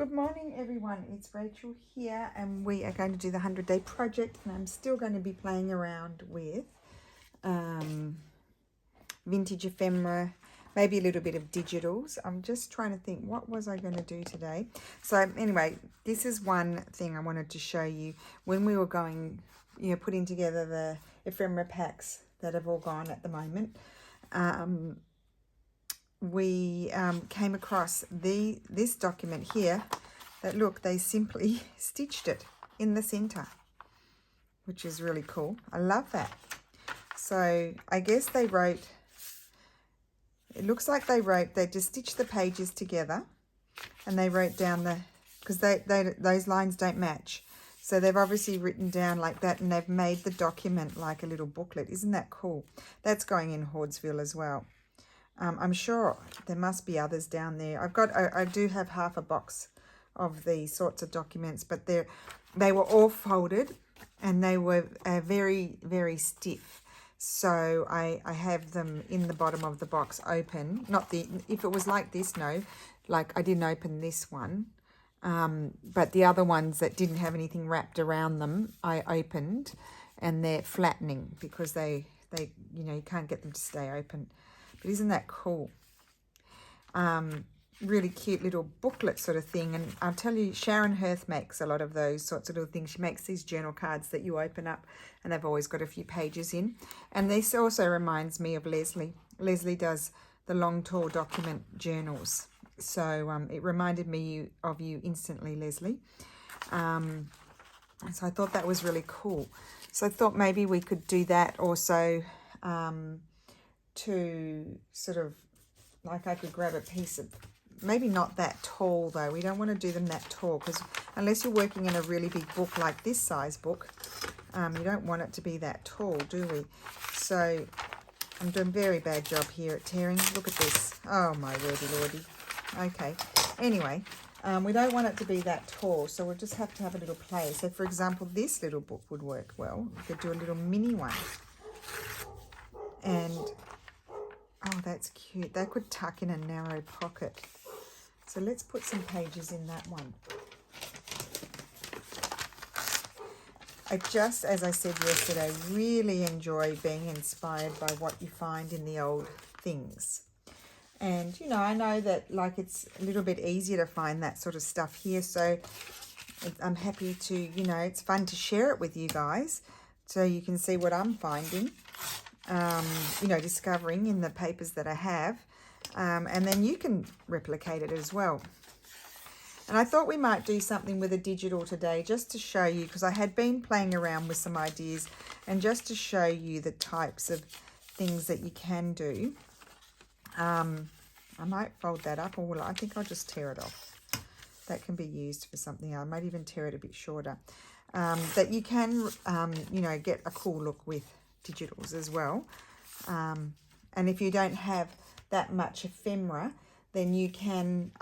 Good morning everyone, it's Rachel here and we are going to do the 100-day project, and I'm still going to be playing around with vintage ephemera, maybe a little bit of digitals. I'm just trying to think, what was I going to do today? So anyway, this is one thing I wanted to show you. When we were going, putting together the ephemera packs that have all gone at the moment, we came across this document here that, look, they simply stitched it in the center, which is really cool. I love that. So I guess they wrote, it looks like they just stitched the pages together and they wrote down because those lines don't match. So they've obviously written down like that, and they've made the document like a little booklet. Isn't that cool? That's going in Hoerth as well. I'm sure there must be others down there. I do have half a box of these sorts of documents, but they were all folded and they were very, very stiff. So I have them in the bottom of the box open. If it was like this, no, like I didn't open this one. But the other ones that didn't have anything wrapped around them, I opened, and they're flattening because they you can't get them to stay open. But isn't that cool? Really cute little booklet sort of thing. And I'll tell you, Sharon Hoerth makes a lot of those sorts of little things. She makes these journal cards that you open up and they've always got a few pages in. And this also reminds me of Leslie. Leslie does the long, tall document journals. So it reminded me of you instantly, Leslie. So I thought that was really cool. So I thought maybe we could do that also, to sort of, like I could grab a piece of, maybe not that tall though. We don't want to do them that tall, because unless you're working in a really big book like this size book, you don't want it to be that tall, do we? So I'm doing a very bad job here at tearing. Look at this. Oh my wordy lordy. Okay, anyway, we don't want it to be that tall, so we'll just have to have a little play. So for example, this little book would work well. We could do a little mini one. And oh, that's cute. That could tuck in a narrow pocket. So let's put some pages in that one. I just, as I said yesterday, really enjoy being inspired by what you find in the old things. And, I know that, like, it's a little bit easier to find that sort of stuff here. So I'm happy to, it's fun to share it with you guys so you can see what I'm finding. Discovering in the papers that I have, and then you can replicate it as well. And I thought we might do something with a digital today, just to show you, because I had been playing around with some ideas, and just to show you the types of things that you can do. I might fold that up, or I think I'll just tear it off. That can be used for something. I might even tear it a bit shorter. That you can, get a cool look with digitals as well. And if you don't have that much ephemera, then you can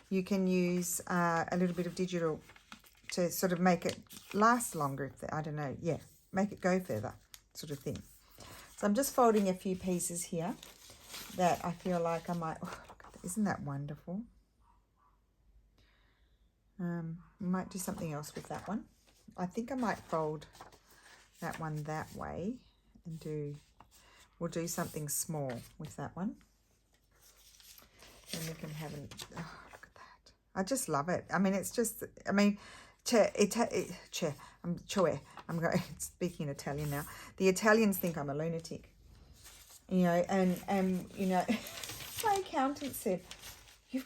use a little bit of digital to sort of make it last longer. I don't know, yeah, make it go further, sort of thing. So I'm just folding a few pieces here that I feel like I might, oh, look at that. Isn't that wonderful? We might do something else with that one. I think I might fold that one that way and we'll do something small with that one. And we can have an, oh, look at that. I just love it. I mean, it's just, I mean, I'm going, speaking Italian now. The Italians think I'm a lunatic, and my accountant said, you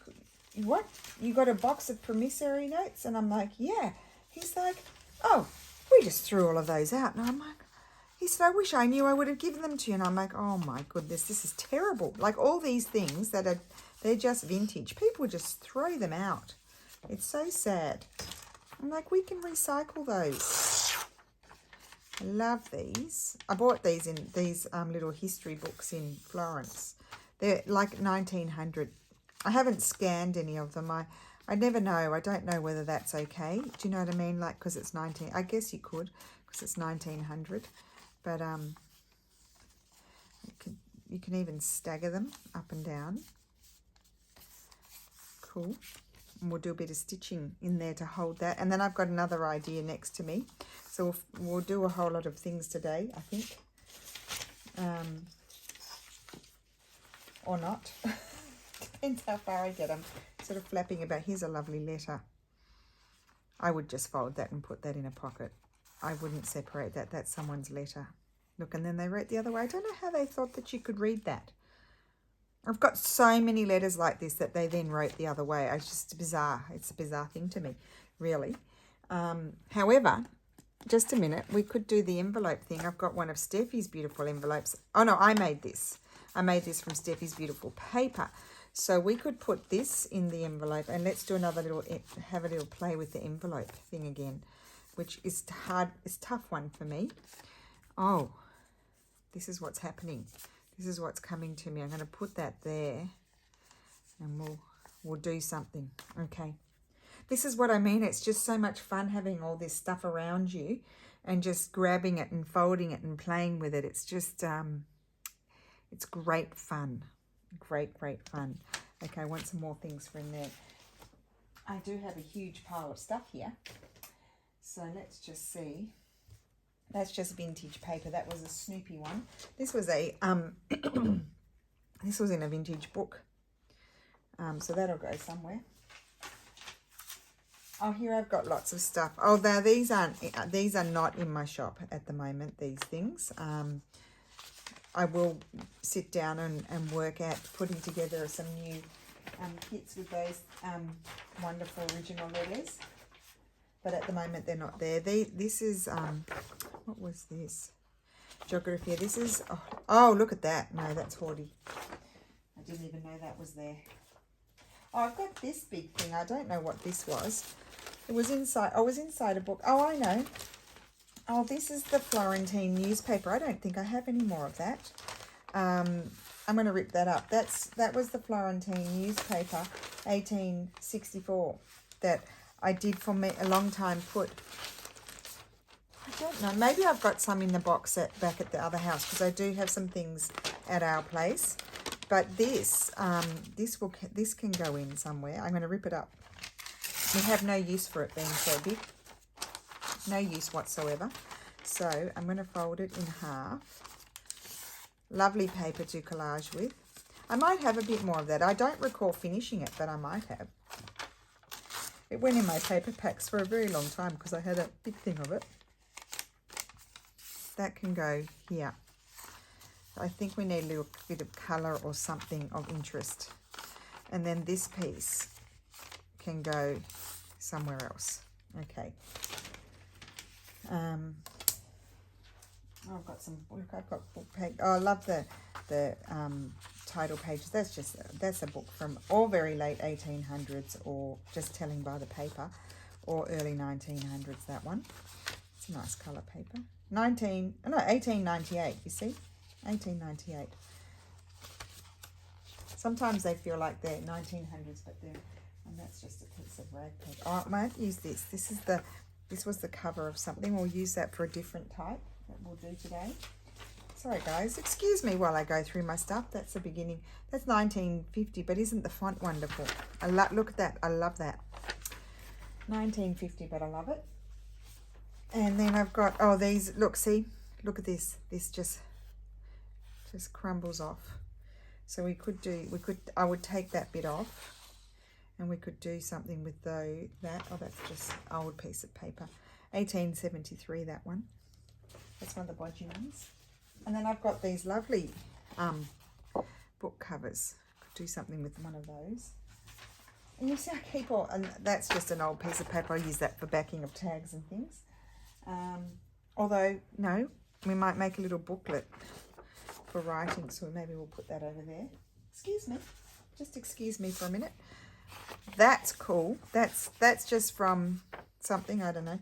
got a box of promissory notes? And I'm like, yeah. He's like, oh, we just threw all of those out. And I'm like, he said, I wish I knew, I would have given them to you. And I'm like, oh my goodness, this is terrible. Like all these things they're just vintage. People just throw them out. It's so sad. I'm like, we can recycle those. I love these. I bought these in these little history books in Florence. They're like 1900. I haven't scanned any of them. I never know. I don't know whether that's okay. Do you know what I mean? Like, because it's 19. I guess you could, because it's 1900. But you can even stagger them up and down. cool. And we'll do a bit of stitching in there to hold that. And then I've got another idea next to me. So we'll do a whole lot of things today, I think. Or not. Depends how far I get. I'm sort of flapping about. Here's a lovely letter. I would just fold that and put that in a pocket. I wouldn't separate that. That's someone's letter. Look, and then they wrote the other way. I don't know how they thought that you could read that. I've got so many letters like this that they then wrote the other way. It's just bizarre. It's a bizarre thing to me, really. However, just a minute, we could do the envelope thing. I've got one of Steffi's beautiful envelopes. Oh, no, I made this. I made this from Steffi's beautiful paper. So we could put this in the envelope, and let's do another little, have a little play with the envelope thing again, which is hard. It's a tough one for me. Oh, this is what's happening. This is what's coming to me. I'm going to put that there, and we'll do something. Okay. This is what I mean. It's just so much fun having all this stuff around you and just grabbing it and folding it and playing with it. It's just, it's great fun. Great, great fun. Okay, I want some more things for in there. I do have a huge pile of stuff here. So let's just see. That's just vintage paper. That was a Snoopy one. This was a this was in a vintage book. So that'll go somewhere. Oh, here I've got lots of stuff. Oh, now these are not in my shop at the moment, these things. I will sit down and work at putting together some new kits with those wonderful original letters. But at the moment, they're not there. This is, what was this? Geography. This is, oh, look at that. No, that's Hoerth. I didn't even know that was there. Oh, I've got this big thing. I don't know what this was. It was inside, oh, it was inside a book. Oh, I know. Oh, this is the Florentine newspaper. I don't think I have any more of that. I'm going to rip that up. That was the Florentine newspaper, 1864, that I did for me a long time put. I don't know. Maybe I've got some in the box back at the other house, because I do have some things at our place. But this can go in somewhere. I'm going to rip it up. We have no use for it being so big. No use whatsoever. So I'm going to fold it in half. Lovely paper to collage with. I might have a bit more of that. I don't recall finishing it, but I might have. It went in my paper packs for a very long time because I had a big thing of it. That can go here. I think we need a little bit of colour or something of interest. And then this piece can go somewhere else. Okay. I've got some, look, I've got book page. Oh, I love the title pages. That's a book from all very late 1800s, or just telling by the paper, or early 1900s, that one. It's a nice colour paper. 1898, you see? 1898. Sometimes they feel like they're 1900s, but they're, and that's just a piece of rag paper. Oh, I might use this. This was the cover of something. We'll use that for a different type that we'll do today. Sorry, guys. Excuse me while I go through my stuff. That's the beginning. That's 1950, but isn't the font wonderful? Look at that. I love that. 1950, but I love it. And then I've got, oh, these, look, see? Look at this. This just crumbles off. So I would take that bit off. And we could do something with that. Oh, that's just an old piece of paper. 1873, that one. That's one of the bodgy ones. And then I've got these lovely book covers. Could do something with one of those. And you see, I keep all, and that's just an old piece of paper. I use that for backing of tags and things. Although, no, we might make a little booklet for writing. So maybe we'll put that over there. Excuse me. Just excuse me for a minute. That's cool. That's just from something, I don't know.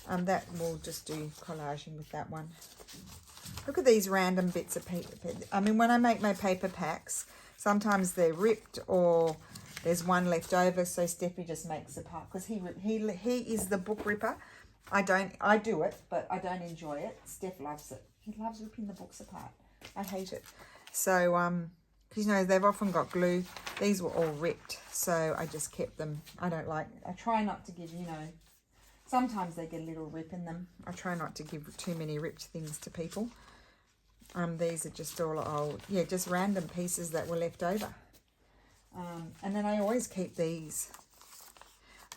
That we'll just do collaging with that one. Look at these random bits of paper. I mean, when I make my paper packs, sometimes they're ripped or there's one left over, so Steffi just makes a part, because he is the book ripper. I do it, but I don't enjoy it. Steph loves it. He loves ripping the books apart. I hate it. So because, you know, they've often got glue. These were all ripped, so I just kept them. I try not to give, you know, sometimes they get a little rip in them. I try not to give too many ripped things to people. These are just all old, yeah, just random pieces that were left over. And then I always keep these.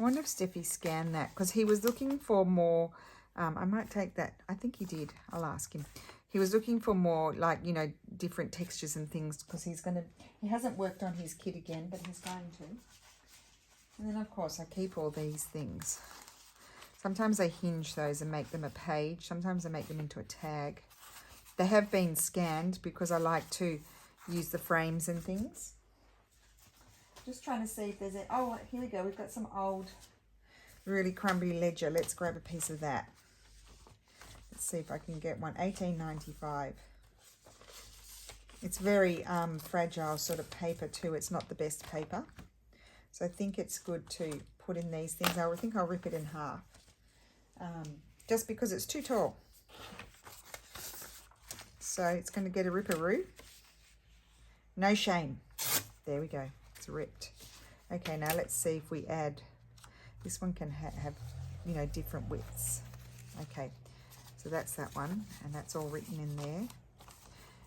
I wonder if Steffi scanned that, because he was looking for more. I might take that. I think he did. I'll ask him. He was looking for more, like, you know, different textures and things, because he hasn't worked on his kit again, but he's going to. And then, of course, I keep all these things. Sometimes I hinge those and make them a page. Sometimes I make them into a tag. They have been scanned because I like to use the frames and things. Just trying to see if there's oh, here we go. We've got some old, really crumbly ledger. Let's grab a piece of that. Let's see if I can get one. 1895. It's very fragile sort of paper too. It's not the best paper. So I think it's good to put in these things. I think I'll rip it in half. Just because it's too tall. So it's going to get a ripperoo. No shame. There we go. It's ripped. Okay, now let's see if we add. This one can have, you know, different widths. Okay, so that's that one, and that's all written in there.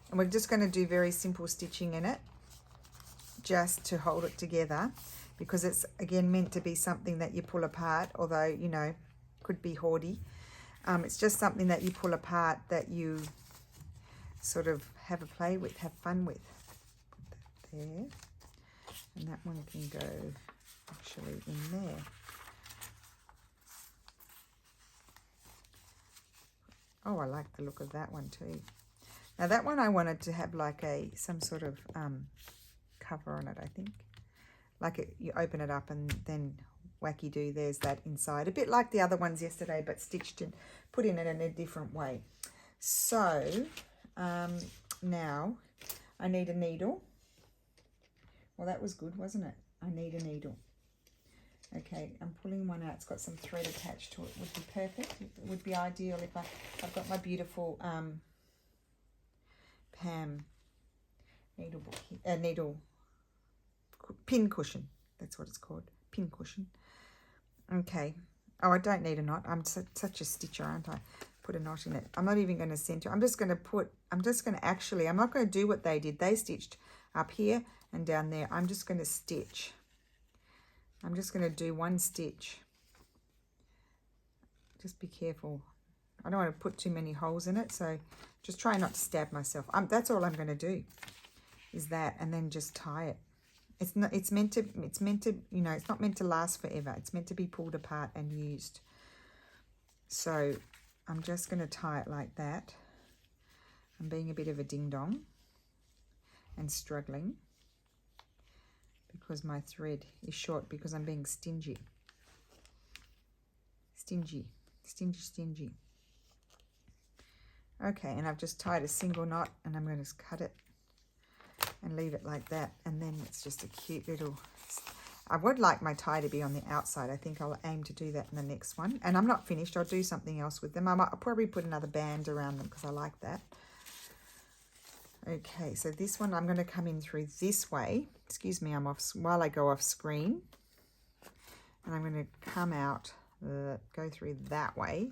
And we're just going to do very simple stitching in it, just to hold it together, because it's, again, meant to be something that you pull apart, although, you know, could be hoardy. It's just something that you pull apart, that you sort of have a play with, have fun with. Put that there. And that one can go actually in there. Oh, I like the look of that one too. Now that one I wanted to have like some sort of cover on it, I think. Like you open it up and then wacky do, there's that inside. A bit like the other ones yesterday, but stitched and put in it in a different way. So now I need a needle. Well, that was good, wasn't it? I need a needle. Okay, I'm pulling one out. It's got some thread attached to it. Would be perfect. It would be ideal if I've got my beautiful Pam needle book here, needle pin cushion. That's what it's called, pin cushion. Okay. Oh, I don't need a knot. I'm such a stitcher, aren't I? Put a knot in it. I'm not even going to center. I'm not going to do what they did. They stitched up here and down there. I'm just going to stitch. I'm just going to do one stitch. Just be careful. I don't want to put too many holes in it, so just try not to stab myself. That's all I'm going to do, is that, and then just tie it. It's meant to, you know, it's not meant to last forever. It's meant to be pulled apart and used. So I'm just going to tie it like that. I'm being a bit of a ding-dong and struggling because my thread is short, because I'm being stingy. Stingy. Okay, and I've just tied a single knot, and I'm going to cut it and leave it like that, and then it's just a cute little. I would like my tie to be on the outside. I think I'll aim to do that in the next one, and I'm not finished. I'll do something else with them. I'll probably put another band around them because I like that. Okay, so this one I'm going to come in through this way. Excuse me, I'm off while I go off screen, and I'm going to come out, go through that way.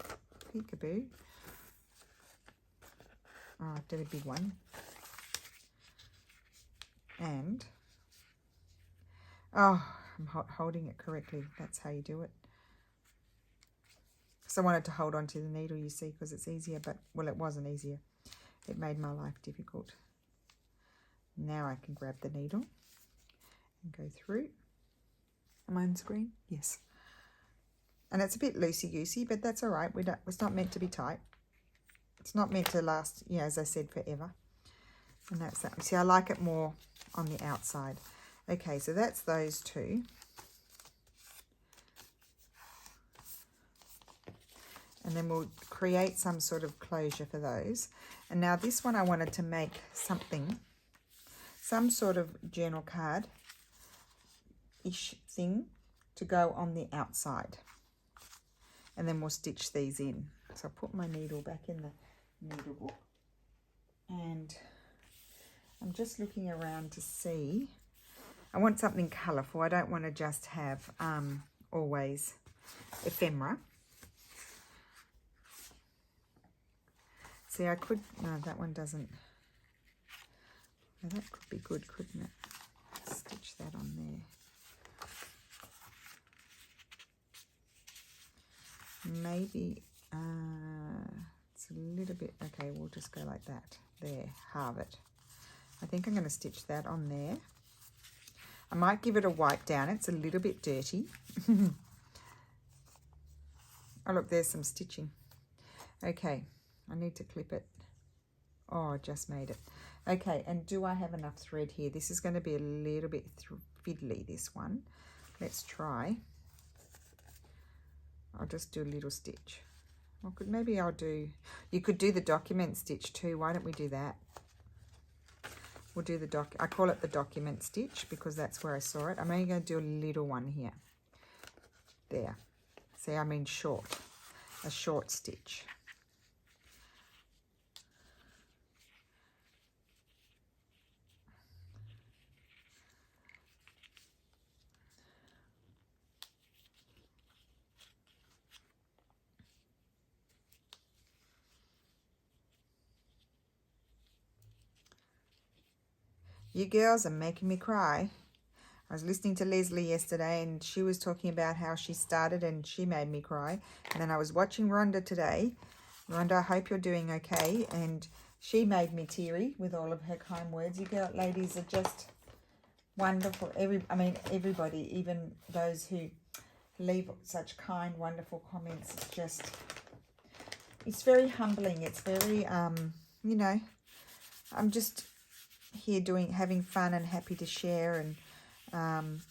Peekaboo. Oh, I did a big one. And, oh, I'm holding it correctly. That's how you do it. So I wanted to hold on to the needle, you see, because it's easier, but, well, it wasn't easier. It made my life difficult. Now I can grab the needle and go through. Am I on screen? Yes. And it's a bit loosey-goosey, but that's all right. It's not meant to be tight. It's not meant to last, you know, as I said, forever. And that's that. See, I like it more on the outside. Okay, so that's those two. And then we'll create some sort of closure for those. And now this one I wanted to make something, some sort of journal card-ish thing to go on the outside. And then we'll stitch these in. So I'll put my needle back in the needle book. And I'm just looking around to see. I want something colourful. I don't want to just have always ephemera. See, I could, no, that one doesn't. Now that could be good, couldn't it? Stitch that on there. Maybe it's a little bit, okay, we'll just go like that. There, halve it. I think I'm going to stitch that on there. I might give it a wipe down. It's a little bit dirty. Oh, look, there's some stitching. Okay, I need to clip it. Oh, I just made it. Okay, and do I have enough thread here? This is going to be a little bit fiddly, this one. Let's try. I'll just do a little stitch. Maybe I'll do, you could do the document stitch too. Why don't we do that? We'll do the I call it the document stitch because that's where I saw it. I'm only going to do a little one here. There. See, I mean short. A short stitch. You girls are making me cry. I was listening to Leslie yesterday and she was talking about how she started and she made me cry. And then I was watching Rhonda today. Rhonda, I hope you're doing okay. And she made me teary with all of her kind words. You girl ladies are just wonderful. Everybody, even those who leave such kind, wonderful comments. It's very humbling. It's very, you know, I'm just here having fun and happy to share, and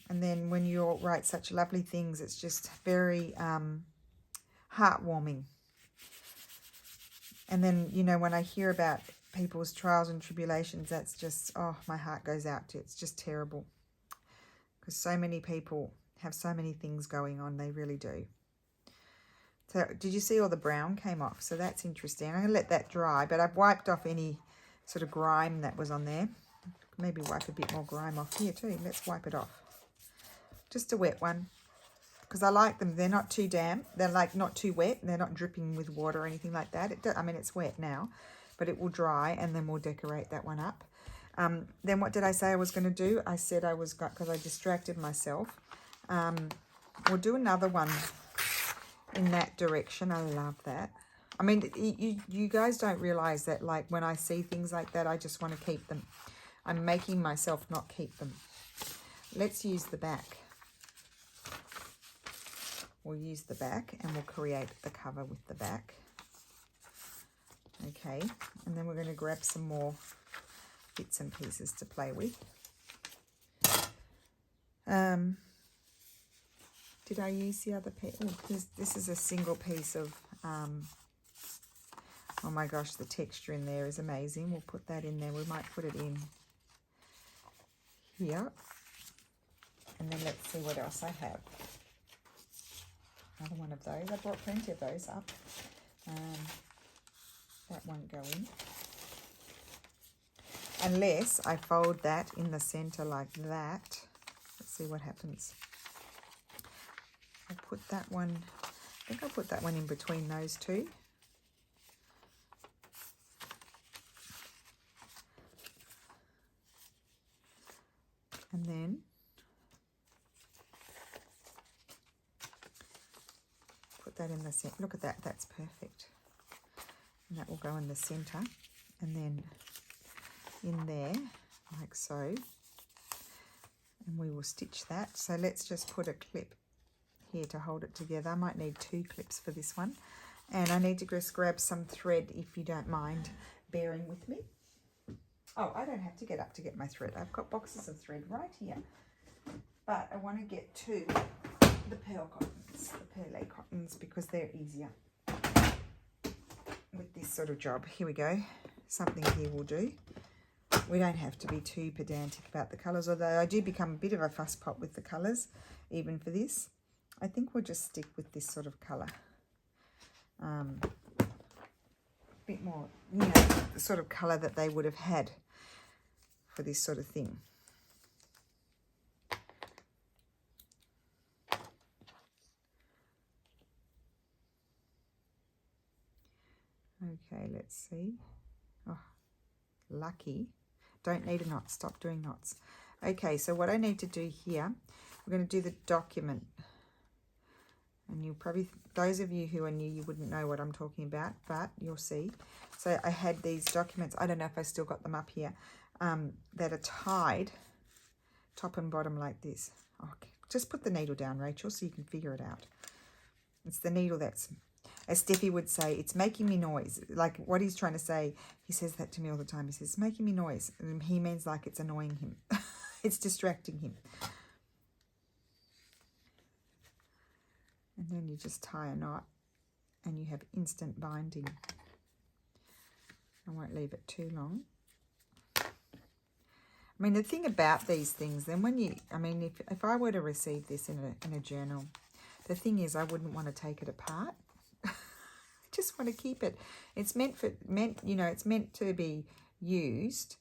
then when you all write such lovely things, it's just very heartwarming. And then, you know, when I hear about people's trials and tribulations, that's just, oh, my heart goes out to it. It's just terrible because so many people have so many things going on. They really do. So did you see all the brown came off? So that's interesting. I'm going to let that dry, but I've wiped off any sort of grime that was on there. Maybe wipe a bit more grime off here too. Let's wipe it off. Just a wet one. Because I like them. They're not too damp. They're like not too wet. They're not dripping with water or anything like that. I mean, it's wet now, but it will dry and then we'll decorate that one up. Then what did I say I was going to do? I said I was going, because I distracted myself. We'll do another one in that direction. I love that. I mean, you guys don't realize that, like, when I see things like that, I just want to keep them. I'm making myself not keep them. Let's use the back. We'll use the back and we'll create the cover with the back. Okay, and then we're going to grab some more bits and pieces to play with. Did I use the other piece? Oh, this is a single piece of... oh my gosh, the texture in there is amazing. We'll put that in there. We might put it in here. And then let's see what else I have. Another one of those. I brought plenty of those up. That won't go in. Unless I fold that in the center like that. Let's see what happens. I'll put that one, I think I'll put that one in between those two. And then put that in the center. Look at that, that's perfect. And that will go in the center. And then in there, like so. And we will stitch that. So let's just put a clip here to hold it together. I might need 2 clips for this one. And I need to just grab some thread, if you don't mind bearing with me. Oh, I don't have to get up to get my thread. I've got boxes of thread right here. But I want to get to the pearl cottons, the perle cottons, because they're easier with this sort of job. Here we go. Something here will do. We don't have to be too pedantic about the colours, although I do become a bit of a fuss pot with the colours, even for this. I think we'll just stick with this sort of colour. A bit more, you know, the sort of colour that they would have had for this sort of thing. Okay, let's see. Oh, lucky. Don't need a knot. Stop doing knots. Okay, so what I need to do here, we're going to do the document. And you'll probably, those of you who are new, you wouldn't know what I'm talking about, but you'll see. So I had these documents, I don't know if I still got them up here, that are tied top and bottom like this. Okay, just put the needle down, Rachel, so you can figure it out. It's the needle that's, as Steffi would say, it's making me noise. Like what he's trying to say, he says that to me all the time. He says, it's making me noise. And he means like it's annoying him. It's distracting him. And then you just tie a knot and you have instant binding. I won't leave it too long. I mean, the thing about these things, then when you, I mean, if I were to receive this in a journal, the thing is I wouldn't want to take it apart. I just want to keep it. It's you know, it's meant to be used,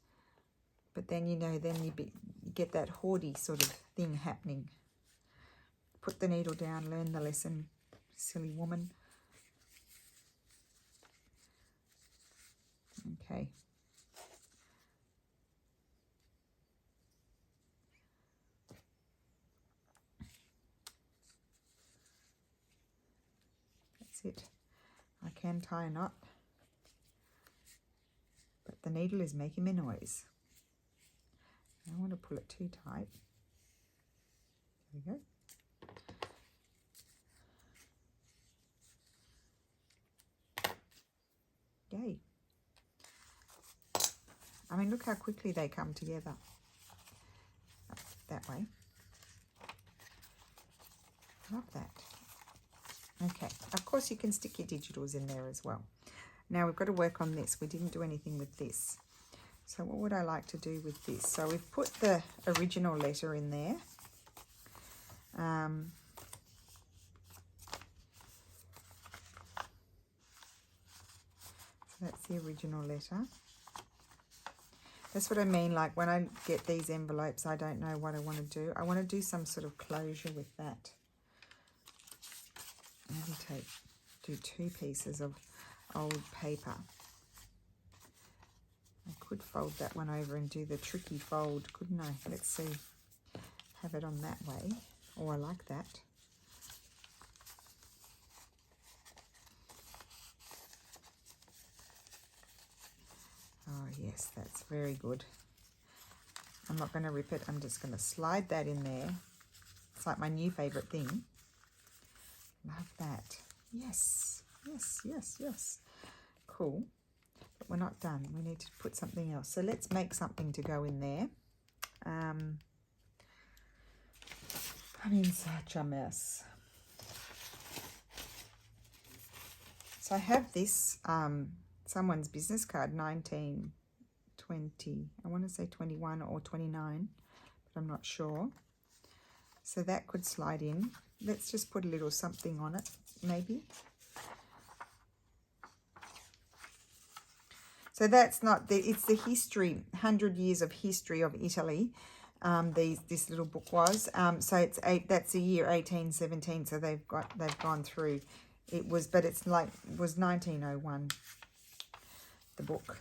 but then, you know, then you get that hoardy sort of thing happening. Put the needle down, learn the lesson, silly woman. Okay. That's it. I can tie a knot, but the needle is making me noise. I don't want to pull it too tight. There we go. Yay. I mean, look how quickly they come together. That way. Love that. Okay, of course you can stick your digitals in there as well. Now we've got to work on this. We didn't do anything with this. So what would I like to do with this? So we've put the original letter in there. So that's the original letter. That's what I mean, like when I get these envelopes, I don't know what I want to do. I want to do some sort of closure with that. Maybe do 2 pieces of old paper. I could fold that one over and do the tricky fold, couldn't I? Let's see. Have it on that way. Oh, I like that. Oh, yes, that's very good. I'm not going to rip it. I'm just going to slide that in there. It's like my new favourite thing. Love that. Yes, yes, yes, yes. Cool. But we're not done. We need to put something else. So let's make something to go in there. I'm in such a mess. So I have this, someone's business card, 1920. I want to say 21 or 29, but I'm not sure. So that could slide in. Let's just put a little something on it, maybe. So that's not, it's the history, 100 years of history of Italy. This little book was. So it's that's the year 1817. So they've gone through. But it's like, it was 1901. The book.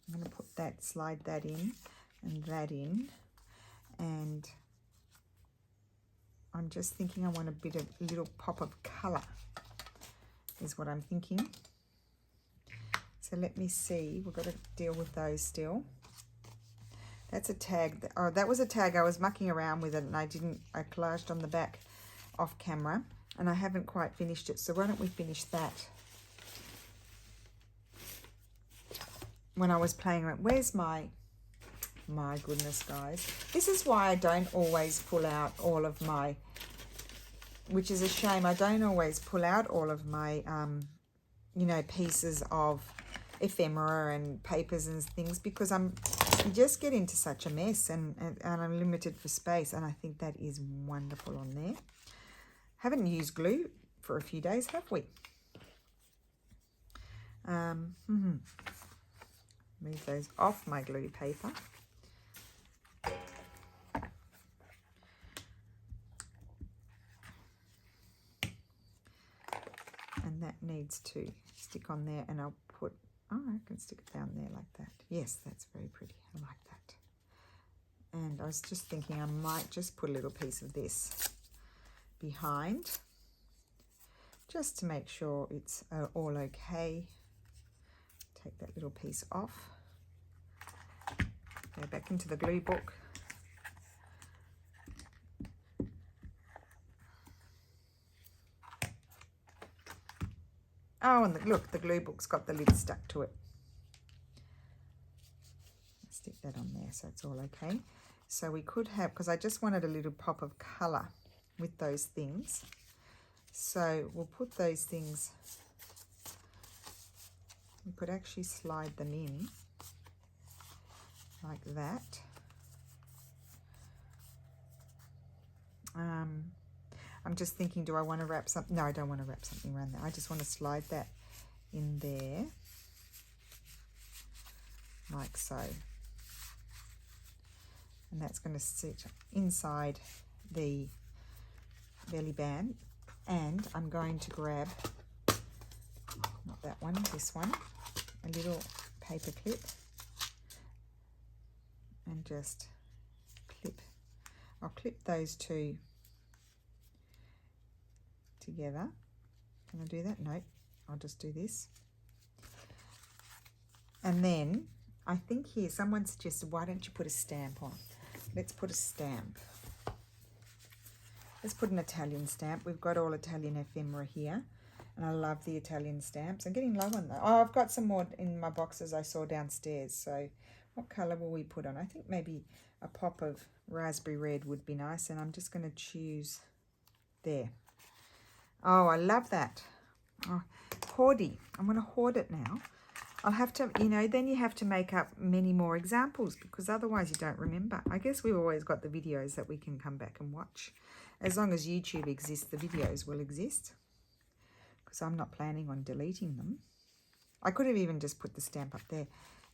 I'm going to put that, slide that in, and that in, and I'm just thinking I want a little pop of colour is what I'm thinking. So let me see. We've got to deal with those still. That's a tag. Oh, that was a tag. I was mucking around with it and I collaged on the back off camera and I haven't quite finished it. So why don't we finish that? When I was playing around, where's my goodness, guys. This is why I don't always pull out all of my, which is a shame. I don't always pull out all of my, you know, pieces of ephemera and papers and things because you just get into such a mess and I'm limited for space. And I think that is wonderful on there. Haven't used glue for a few days, have we? Move those off my glue paper. and that needs to stick on there, and I'll put, oh, I can stick it down there like that. Yes, that's very pretty. I like that. And I was just thinking I might just put a little piece of this behind, just to make sure it's all okay. Take that little piece off. Go back into the glue book. Oh, and look, the glue book's got the lid stuck to it. Stick that on there so it's all okay. So we could have, because I just wanted a little pop of colour with those things. So we'll put those things, we could actually slide them in like that. I'm just thinking, do I want to wrap something? No, I don't want to wrap something around there. I just want to slide that in there, like so. And that's going to sit inside the belly band. And I'm going to grab, not that one, this one, a little paper clip, and just clip. I'll clip those two together. Can I do that? No, I'll just do this. And then I think here someone suggested, why don't you put a stamp on? Let's put a stamp. Let's put an Italian stamp. We've got all Italian ephemera here, and I love the Italian stamps. I'm getting low on that. Oh, I've got some more in my boxes I saw downstairs. So what colour will we put on? I think maybe a pop of raspberry red would be nice, and I'm just going to choose there. Oh, I love that. Oh, hoardy. I'm going to hoard it now. I'll have to, you know, then you have to make up many more examples, because otherwise you don't remember. I guess we've always got the videos that we can come back and watch. As long as YouTube exists, the videos will exist, because I'm not planning on deleting them. I could have even just put the stamp up there.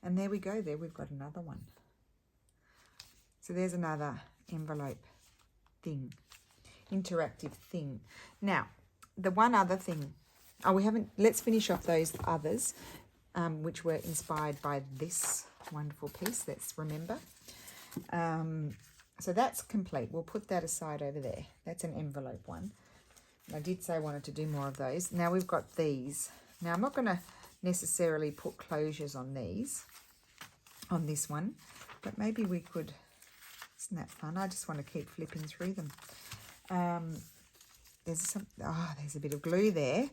And there we go. There we've got another one. So there's another envelope thing, interactive thing. Now, the one other thing, oh, we haven't, let's finish off those others, which were inspired by this wonderful piece. Let's remember. So that's complete. We'll put that aside over there. That's an envelope one. I did say I wanted to do more of those. Now we've got these. Now I'm not going to necessarily put closures on these, on this one, but maybe we could. Isn't that fun? I just want to keep flipping through them. There's some, oh, there's a bit of glue there.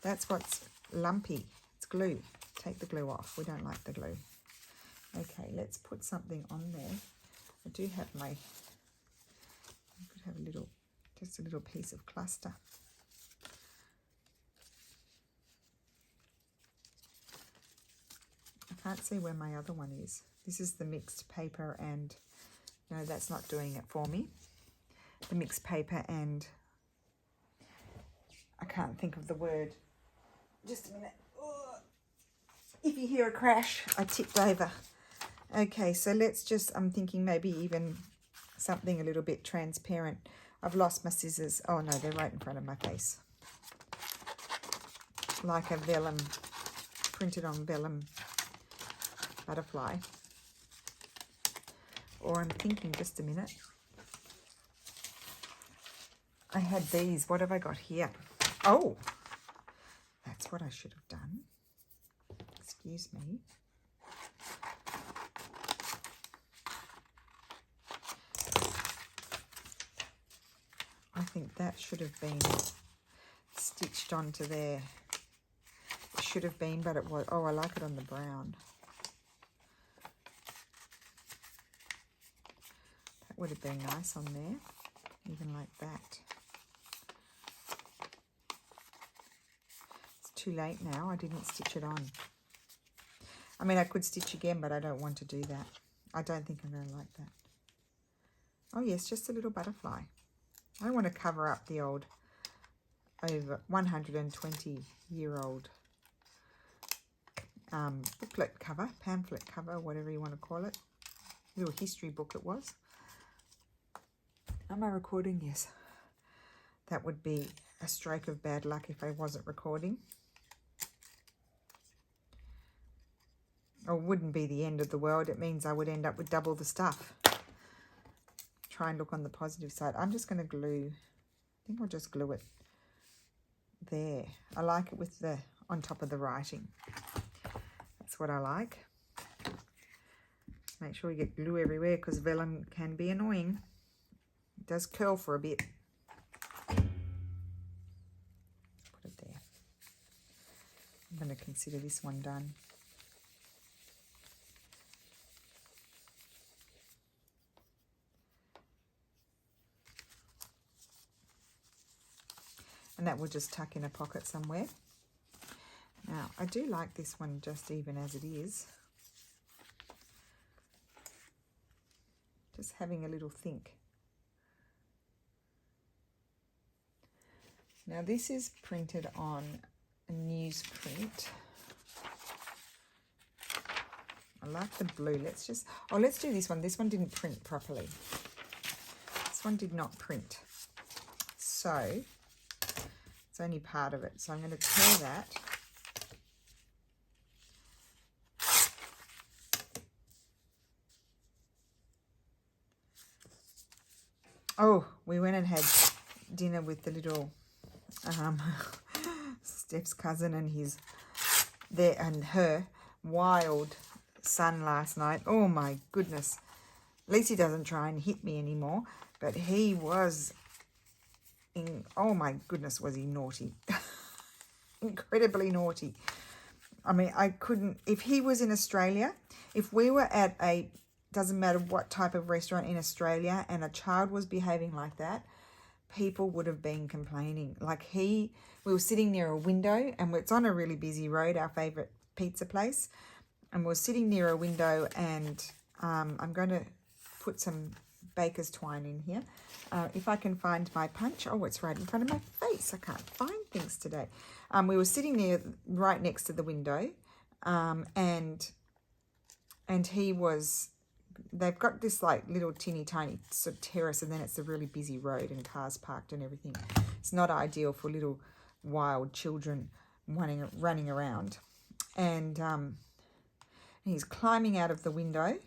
That's what's lumpy. It's glue. Take the glue off. We don't like the glue. Okay, let's put something on there. I do have my, I could have a little, just a little piece of cluster. I can't see where my other one is. This is the mixed paper and, no, that's not doing it for me. The mixed paper and, I can't think of the word. Just a minute. Oh. If you hear a crash, I tipped over. Okay, so let's just, I'm thinking maybe even something a little bit transparent. I've lost my scissors. Oh no, they're right in front of my face. Like a vellum, printed on vellum butterfly. Or I'm thinking, just a minute. I had these. What have I got here? Oh, that's what I should have done. Excuse me. I think that should have been stitched onto there. It should have been, but it was. Oh, I like it on the brown. That would have been nice on there, even like that. It's too late now. I didn't stitch it on. I mean, I could stitch again, but I don't want to do that. I don't think I'm going to like that. Oh, yes, just a little butterfly. I don't want to cover up the old, over 120-year-old booklet cover, pamphlet cover, whatever you want to call it. Little history book it was. Am I recording? Yes. That would be a stroke of bad luck if I wasn't recording. Or wouldn't be the end of the world. It means I would end up with double the stuff. Try and look on the positive side. I'm just going to glue. I think I'll just glue it there. I like it with the on top of the writing. That's what I like. Make sure you get glue everywhere because vellum can be annoying. It does curl for a bit. Put it there. I'm going to consider this one done. And that will just tuck in a pocket somewhere. Now, I do like this one just even as it is. Just having a little think. Now, this is printed on a newsprint. I like the blue. Let's do this one. This one didn't print properly. This one did not print. So, it's only part of it. So I'm going to tear that. Oh, we went and had dinner with the little Steph's cousin and her wild son last night. Oh my goodness. At least he doesn't try and hit me anymore, but he was oh my goodness, was he naughty. Incredibly naughty. I mean, I couldn't, if he was in Australia, if we were at doesn't matter what type of restaurant in Australia and a child was behaving like that, people would have been complaining. Like we were sitting near a window and it's on a really busy road, our favourite pizza place. And we're sitting near a window and I'm going to put some baker's twine in here. If I can find my punch. Oh, it's right in front of my face. I can't find things today. We were sitting right next to the window and he was... They've got this like little teeny tiny sort of terrace and then it's a really busy road and cars parked and everything. It's not ideal for little wild children running around. And he's climbing out of the window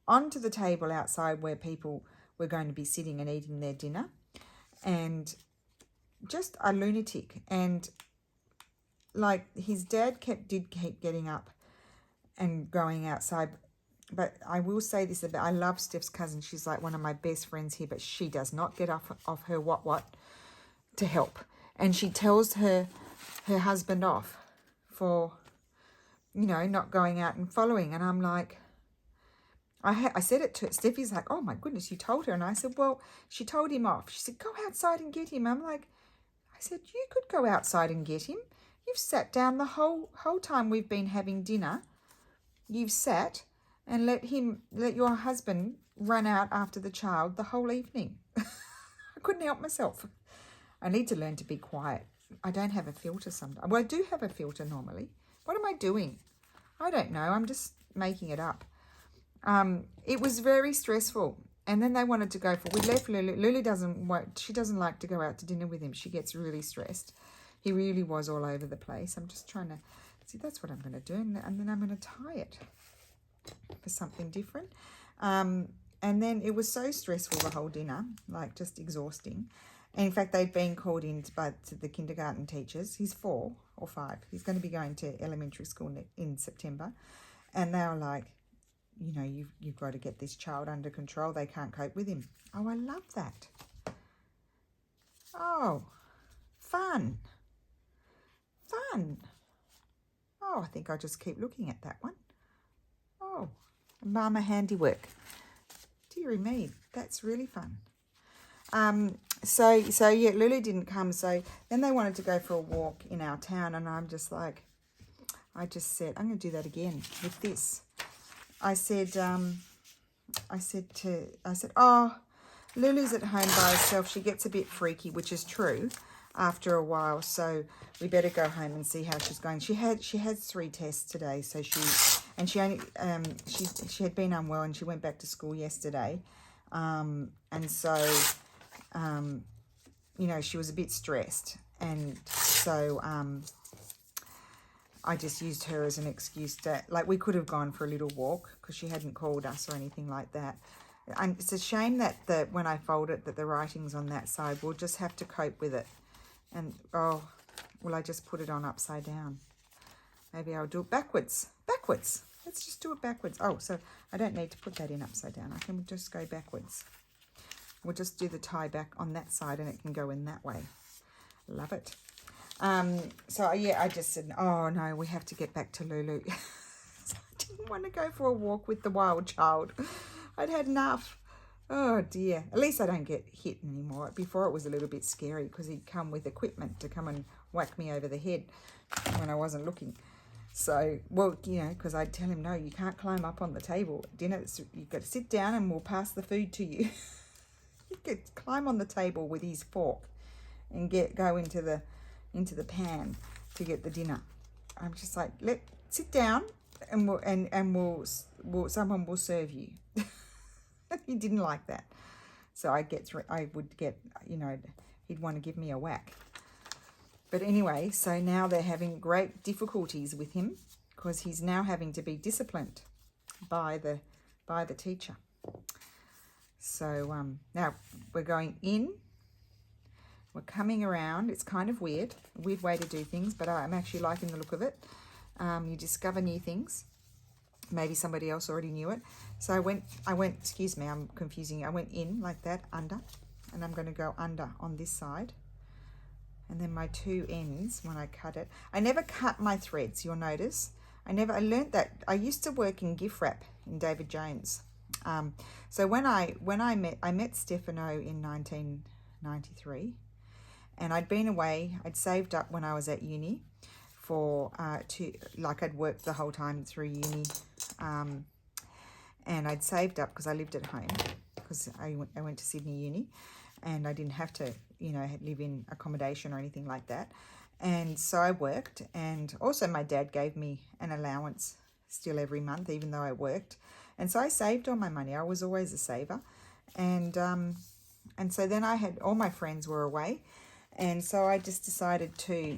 onto the table outside where people were going to be sitting and eating their dinner. And just a lunatic. And like his dad did keep getting up and going outside. But I will say this about, I love Steph's cousin. She's like one of my best friends here, but she does not get off her what to help. And she tells her husband off for, not going out and following. And I'm like, I said it to her. Steffi's like, oh my goodness, you told her. And I said, well, she told him off. She said, go outside and get him. I'm like, I said, you could go outside and get him. You've sat down the whole time we've been having dinner. You've sat and let your husband run out after the child the whole evening. I couldn't help myself. I need to learn to be quiet. I don't have a filter sometimes. Well, I do have a filter normally. What am I doing? I don't know. I'm just making it up. It was very stressful. And then they wanted to go we left Lulu. Lulu she doesn't like to go out to dinner with him. She gets really stressed. He really was all over the place. I'm just trying to, see, that's what I'm going to do. And then I'm going to tie it for something different. And then it was so stressful the whole dinner, like just exhausting. And in fact, they've been called in to the kindergarten teachers. He's 4 or 5. He's going to be going to elementary school in September. And they were like, you've got to get this child under control. They can't cope with him. Oh, I love that. Oh, fun. Fun. Oh, I think I'll just keep looking at that one. Oh, Mama handiwork. Dearie me, that's really fun. So yeah, Lulu didn't come. So then they wanted to go for a walk in our town, and I'm just like, I just said, I'm going to do that again with this. I said, oh, Lulu's at home by herself. She gets a bit freaky, which is true after a while. So we better go home and see how she's going. She had 3 tests today, so she had been unwell and she went back to school yesterday. And so you know, she was a bit stressed. And so I just used her as an excuse to, like, we could have gone for a little walk because she hadn't called us or anything like that. And it's a shame that when I fold it, that the writing's on that side. We'll just have to cope with it. And, oh, will I just put it on upside down? Maybe I'll do it backwards. Backwards. Let's just do it backwards. Oh, so I don't need to put that in upside down. I can just go backwards. We'll just do the tie back on that side and it can go in that way. Love it. So, yeah, I just said, oh, no, we have to get back to Lulu. So I didn't want to go for a walk with the wild child. I'd had enough. Oh, dear. At least I don't get hit anymore. Before it was a little bit scary because he'd come with equipment to come and whack me over the head when I wasn't looking. So, well, you know, because I'd tell him, no, you can't climb up on the table at dinner. You've got to sit down and we'll pass the food to you. He could climb on the table with his fork and go into the pan to get the dinner. I'm just like, sit down and someone will serve you. He didn't like that. So I would get, you know, he'd want to give me a whack. But anyway, so now they're having great difficulties with him because he's now having to be disciplined by the teacher. So now we're going in. We're coming around. It's kind of weird, a weird way to do things, but I'm actually liking the look of it. You discover new things. Maybe somebody else already knew it. So I went, excuse me, I'm confusing you. I went in like that, under, and I'm going to go under on this side. And then my two ends, when I cut it, I never cut my threads, you'll notice. I learned that. I used to work in gift wrap in David Jones. So when I met Stefano in 1993, and I'd been away. I'd saved up when I was at uni for I'd worked the whole time through uni, and I'd saved up because I lived at home because I went to Sydney Uni, and I didn't have to, you know, live in accommodation or anything like that. And so I worked, and also my dad gave me an allowance still every month, even though I worked. And so I saved all my money. I was always a saver. And so then I had, all my friends were away. And so I just decided to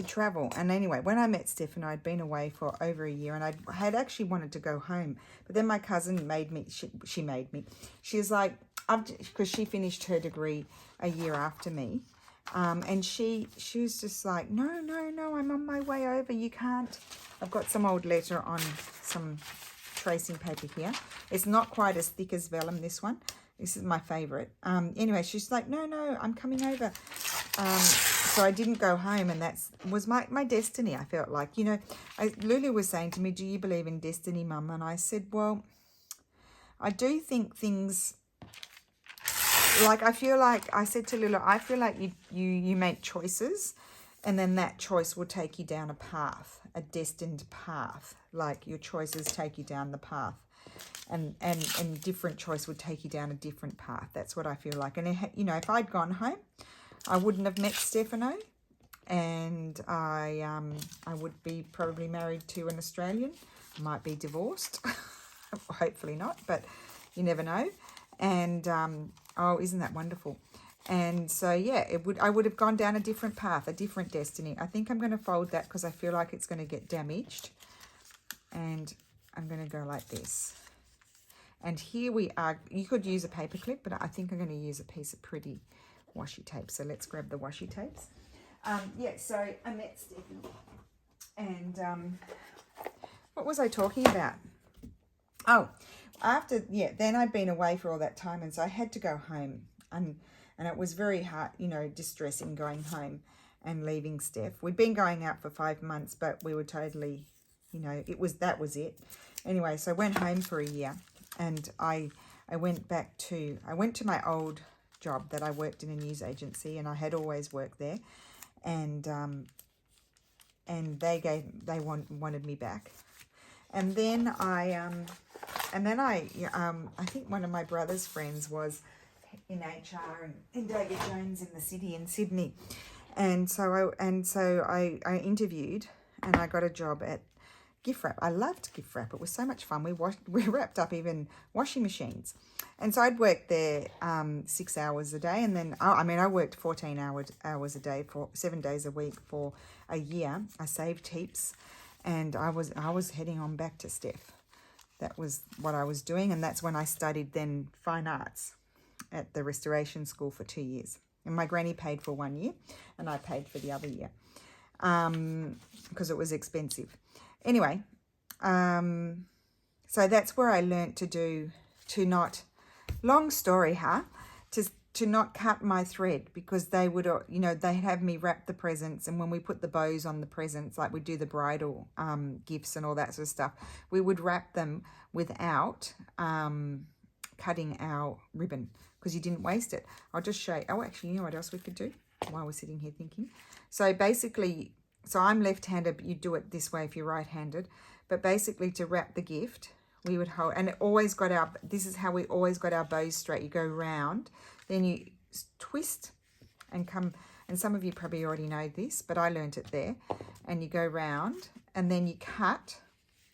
travel. And anyway, when I met Stefano, I'd been away for over a year, and I had actually wanted to go home. But then my cousin made me, she made me. She was like, because she finished her degree a year after me. And she was just like, no, I'm on my way over. You can't. I've got some old letter on some tracing paper here. It's not quite as thick as vellum, this one. This is my favorite. Anyway, she's like, no, I'm coming over. So I didn't go home, and that was my destiny, I felt like. You know, Lulu was saying to me, do you believe in destiny, Mum? And I said, well, I do think things, like I feel like, I said to Lulu, I feel like you make choices, and then that choice will take you down a path, a destined path. Like your choices take you down the path. And different choice would take you down a different path. That's what I feel like. And, you know, if I'd gone home, I wouldn't have met Stefano, and I would be probably married to an Australian. Might be divorced. Hopefully not, but you never know. And, oh, isn't that wonderful? And so, yeah, I would have gone down a different path, a different destiny. I think I'm going to fold that because I feel like it's going to get damaged. And I'm going to go like this. And here we are. You could use a paper clip, but I think I'm going to use a piece of pretty washi tape. So let's grab the washi tapes. Yeah, so I met Stephanie. And what was I talking about? Oh, then I'd been away for all that time, and so I had to go home. And it was very hard, you know, distressing going home and leaving Steph. We'd been going out for 5 months, but we were totally, you know, that was it. Anyway, so I went home for a year, and I went to my old job that I worked in a news agency, and I had always worked there, and they wanted me back. And then I think one of my brother's friends was in HR in David Jones in the city in Sydney, and so I interviewed, and I got a job at gift wrap. I loved gift wrap. It was so much fun. We wrapped up even washing machines. And so I'd work there 6 hours a day. And then, I worked 14 hours a day for 7 days a week for a year. I saved heaps. And I was heading on back to Steph. That was what I was doing. And that's when I studied then fine arts at the restoration school for 2 years. And my granny paid for 1 year and I paid for the other year because it was expensive. Anyway, so that's where I learnt to not, long story, to not cut my thread, because they would, they'd have me wrap the presents, and when we put the bows on the presents, like we do the bridal gifts and all that sort of stuff, we would wrap them without cutting our ribbon, because you didn't waste it. I'll just show you. Oh, actually, you know what else we could do while we're sitting here thinking? So basically, I'm left-handed, but you do it this way if you're right-handed. But basically, to wrap the gift, we would hold, and this is how we always got our bows straight. You go round, then you twist and come, and some of you probably already know this, but I learnt it there. And you go round, and then you cut.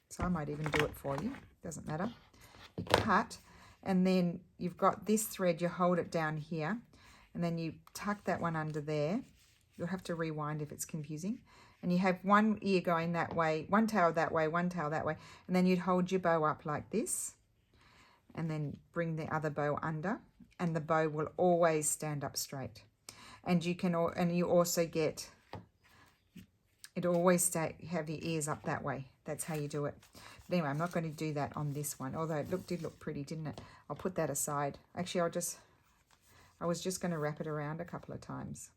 So I might even do it for you. Doesn't matter. You cut, and then you've got this thread. You hold it down here, and then you tuck that one under there. You'll have to rewind if it's confusing. And you have one ear going that way, one tail that way, one tail that way. And then you'd hold your bow up like this, and then bring the other bow under, and the bow will always stand up straight. And you also get, it always have your ears up that way. That's how you do it. But anyway, I'm not going to do that on this one, although it did look pretty, didn't it? I'll put that aside. Actually, I was just going to wrap it around a couple of times.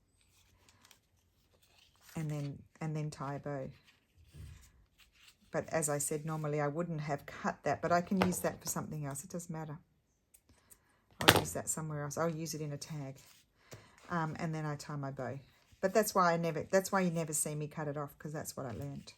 And then tie a bow. But as I said, normally I wouldn't have cut that, but I can use that for something else. It doesn't matter. I'll use that somewhere else. I'll use it in a tag. And then I tie my bow. But that's why you never see me cut it off, because that's what I learned.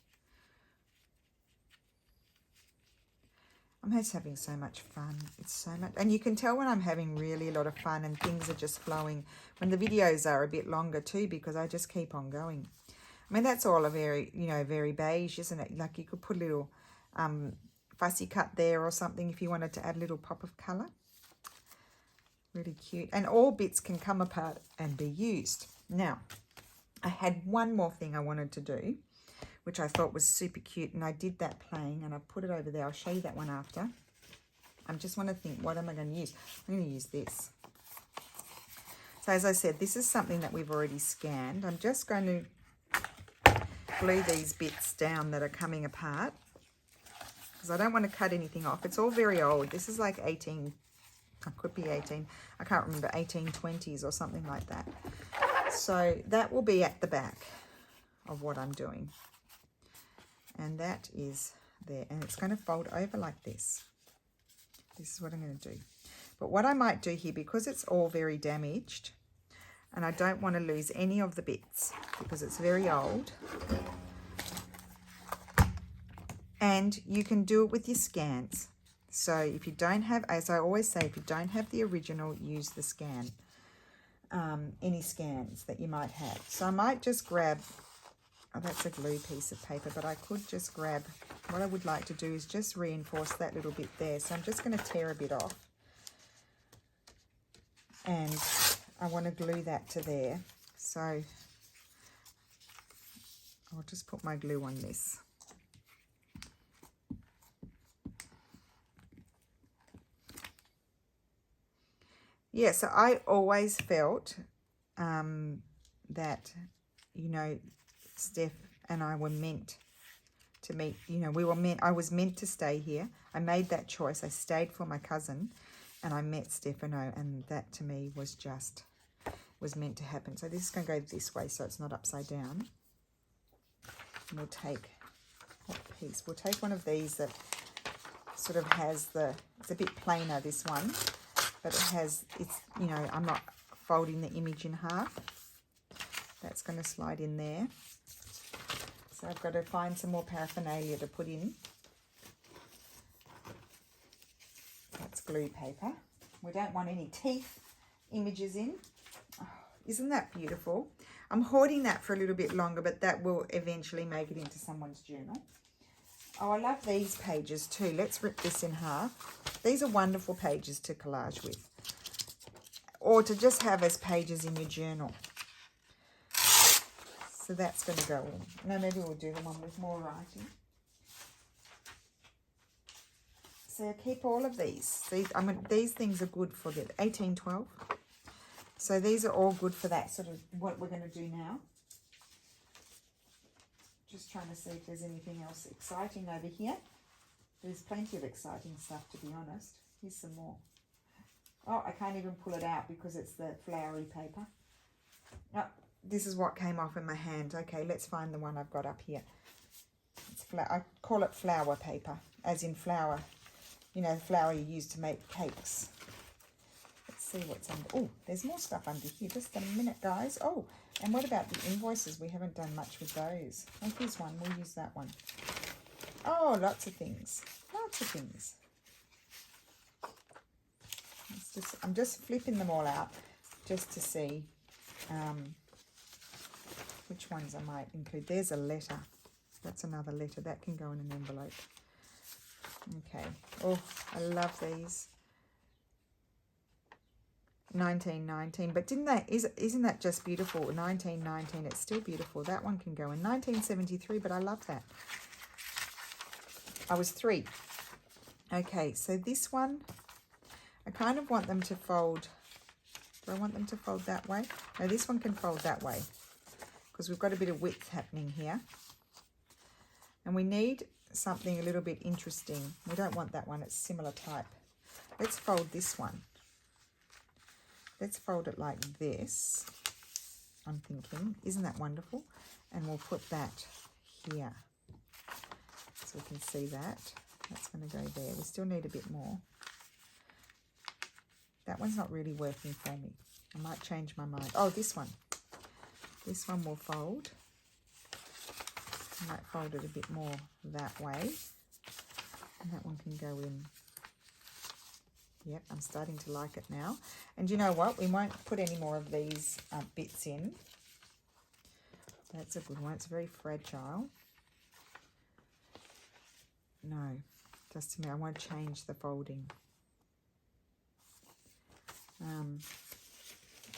I'm just having so much fun. It's so much, and you can tell when I'm having really a lot of fun and things are just flowing when the videos are a bit longer too, because I just keep on going. I mean, that's all a very, very beige, isn't it? Like you could put a little fussy cut there or something if you wanted to add a little pop of colour. Really cute. And all bits can come apart and be used. Now, I had one more thing I wanted to do, which I thought was super cute, and I did that playing, and I put it over there. I'll show you that one after. I just want to think, what am I going to use? I'm going to use this. So as I said, this is something that we've already scanned. I'm just going to glue these bits down that are coming apart, because I don't want to cut anything off. It's all very old. This is like 18, it could be 18, I can't remember, 1820s or something like that. So that will be at the back of what I'm doing. And that is there, and it's going to fold over like this. This is what I'm going to do. But what I might do here, because it's all very damaged, and I don't want to lose any of the bits because it's very old, and you can do it with your scans. So if you don't have, as I always say, if you don't have the original, use the scan, any scans that you might have. So I might just grab, oh, that's a glue piece of paper, but I could just grab, what I would like to do is just reinforce that little bit there. So I'm just going to tear a bit off, and I want to glue that to there. So I'll just put my glue on this. Yeah, so I always felt that, Steph and I were meant to meet. I was meant to stay here. I made that choice. I stayed for my cousin, and I met Stefano, and that to me was meant to happen. So this is going to go this way, so it's not upside down. And we'll take what piece? We'll take one of these that sort of has it's a bit plainer, this one, but I'm not folding the image in half. That's going to slide in there. So I've got to find some more paraphernalia to put in. That's glue paper. We don't want any teeth images in. Oh, isn't that beautiful? I'm hoarding that for a little bit longer, but that will eventually make it into someone's journal. Oh, I love these pages too. Let's rip this in half. These are wonderful pages to collage with, or to just have as pages in your journal. So that's going to go in. No, maybe we'll do the one with more writing. So keep all of these. These things are good for the 1812. So these are all good for that sort of what we're going to do now. Just trying to see if there's anything else exciting over here. There's plenty of exciting stuff, to be honest. Here's some more. Oh, I can't even pull it out because it's the flowery paper. Oh, this is what came off in my hand. Okay, let's find the one I've got up here. I call it flower paper, as in flour. You know, the flour you use to make cakes. Let's see what's under. Oh, there's more stuff under here. Just a minute, guys. Oh, and what about the invoices? We haven't done much with those. Oh, here's one. We'll use that one. Oh, lots of things. Lots of things. I'm just flipping them all out just to see which ones I might include. There's a letter. That's another letter. That can go in an envelope. Okay. Oh, I love these. 1919, but isn't that just beautiful? 1919, it's still beautiful. That one can go in 1973, but I love that. I was 3. Okay, so this one, I kind of want them to fold. Do I want them to fold that way? No, this one can fold that way because we've got a bit of width happening here. And we need something a little bit interesting. We don't want that one, it's similar type. Let's fold this one. Let's fold it like this, I'm thinking. Isn't that wonderful? And we'll put that here. So we can see that. That's going to go there. We still need a bit more. That one's not really working for me. I might change my mind. Oh, this one. This one will fold. I might fold it a bit more that way. And that one can go in. Yep, I'm starting to like it now. And you know what? We won't put any more of these bits in. That's a good one. It's very fragile. No, just a minute. I want to change the folding. What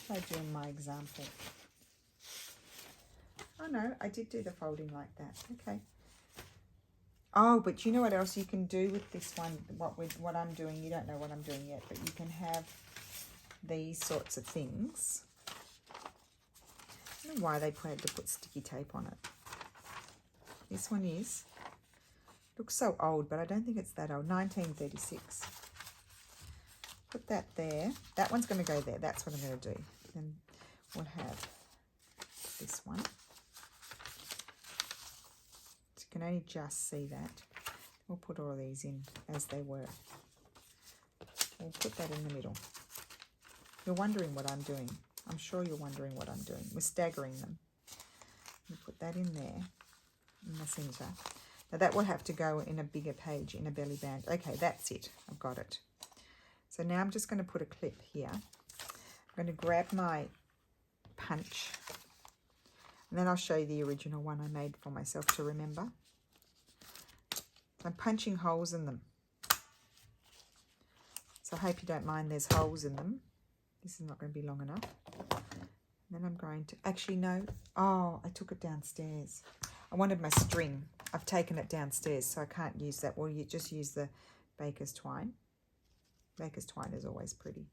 did I do in my example? Oh no, I did do the folding like that. Okay. Oh, but you know what else you can do with this one? What I'm doing, you don't know what I'm doing yet, but you can have these sorts of things. I don't know why they had to put sticky tape on it. This one looks so old, but I don't think it's that old. 1936. Put that there. That one's going to go there. That's what I'm going to do. Then we'll have this one. You can only just see that. We'll put all of these in as they were. We'll put that in the middle. You're wondering what I'm doing. I'm sure you're wondering what I'm doing. We're staggering them. We'll put that in there, in the centre. Now that will have to go in a bigger page, in a belly band. Okay, that's it. I've got it. So now I'm just going to put a clip here. I'm going to grab my punch. And then I'll show you the original one I made for myself to remember. I'm punching holes in them. So I hope you don't mind there's holes in them. This is not going to be long enough. And then I'm going to, actually no. Oh, I took it downstairs. I wanted my string. I've taken it downstairs, so I can't use that. Well, you just use the baker's twine. Baker's twine is always pretty.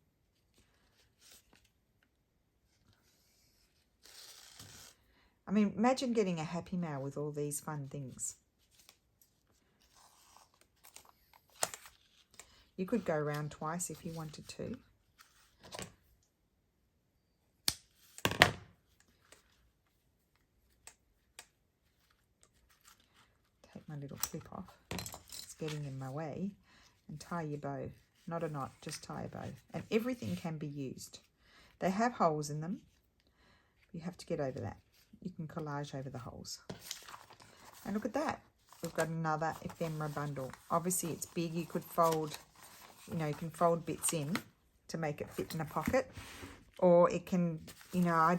I mean, imagine getting a Happy Mail with all these fun things. You could go around twice if you wanted to. Take my little clip off. It's getting in my way. And tie your bow. Not a knot, just tie a bow. And everything can be used. They have holes in them. You have to get over that. You can collage over the holes. And look at that. We've got another ephemera bundle. Obviously, it's big. You could fold, you can fold bits in to make it fit in a pocket. Or it can, I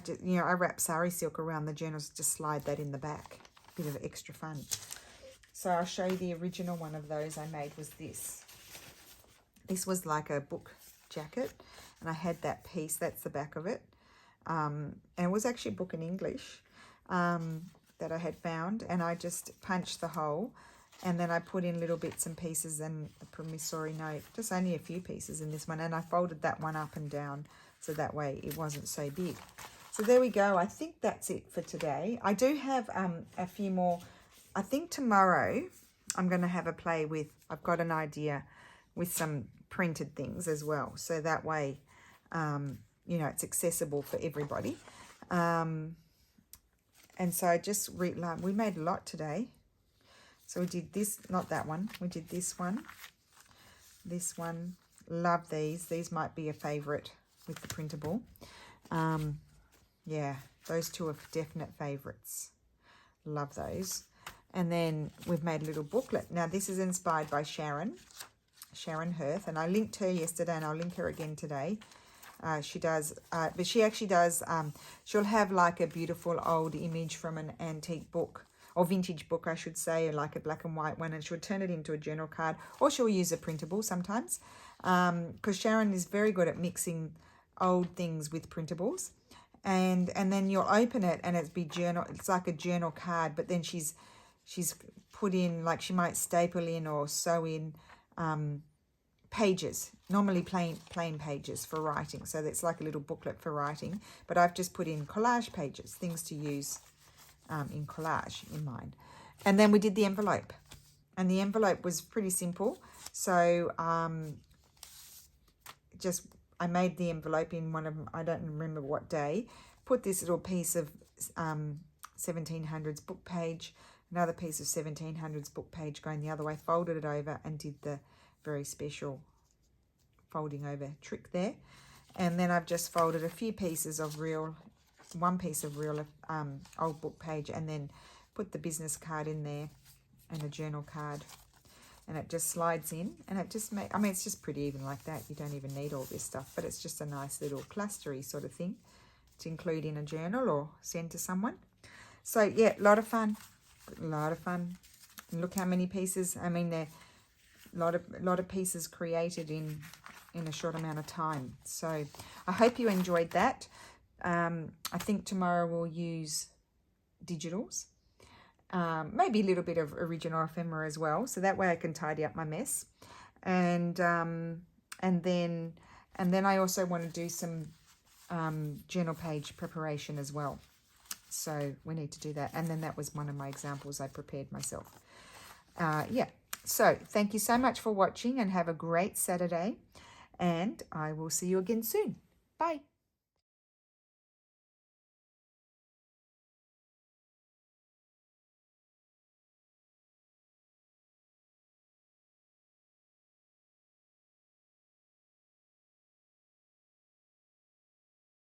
wrap sari silk around the journals to slide that in the back. Bit of extra fun. So I'll show you the original one of those I made was this. This was like a book jacket, and I had that piece, that's the back of it. And it was actually a book in English that I had found, and I just punched the hole, and then I put in little bits and pieces and a promissory note, just only a few pieces in this one, and I folded that one up and down so that way it wasn't so big. So there we go. I think that's it for today. I do have a few more. I think tomorrow I'm going to have a play with, I've got an idea with some printed things as well. So that way, you know, it's accessible for everybody. And so I just, we made a lot today. So we did this, not that one. We did this one. This one. Love these. These might be a favourite with the printable. Yeah, those two are definite favourites. Love those. And then we've made a little booklet. Now, this is inspired by Sharon Hoerth. And I linked her yesterday, and I'll link her again today. She does, but she actually does, she'll have like a beautiful old image from an antique book, or vintage book, I should say, like a black and white one, and she'll turn it into a journal card, or she'll use a printable sometimes, because Sharon is very good at mixing old things with printables, and then you'll open it, and it's like a journal card, but then she's put in, like she might staple in or sew in pages, normally plain pages for writing, so that's like a little booklet for writing, but I've just put in collage pages, things to use in collage in mine. And then we did the envelope, and the envelope was pretty simple. So I made the envelope in one of, I don't remember what day, put this little piece of 1700s book page, another piece of 1700s book page going the other way, folded it over and did the very special folding over trick there. And then I've just folded a few pieces of one piece of real old book page, and then put the business card in there and a journal card, and it just slides in, and it just I mean, it's just pretty even like that. You don't even need all this stuff, but it's just a nice little clustery sort of thing to include in a journal or send to someone. So yeah, a lot of fun. And look how many pieces. I mean, they're a lot of pieces created in a short amount of time. So I hope you enjoyed that. I think tomorrow we'll use digitals, maybe a little bit of original ephemera as well, so that way I can tidy up my mess. And then I also want to do some journal page preparation as well. So we need to do that. And then that was one of my examples I prepared myself. Yeah. So thank you so much for watching, and have a great Saturday. And I will see you again soon. Bye.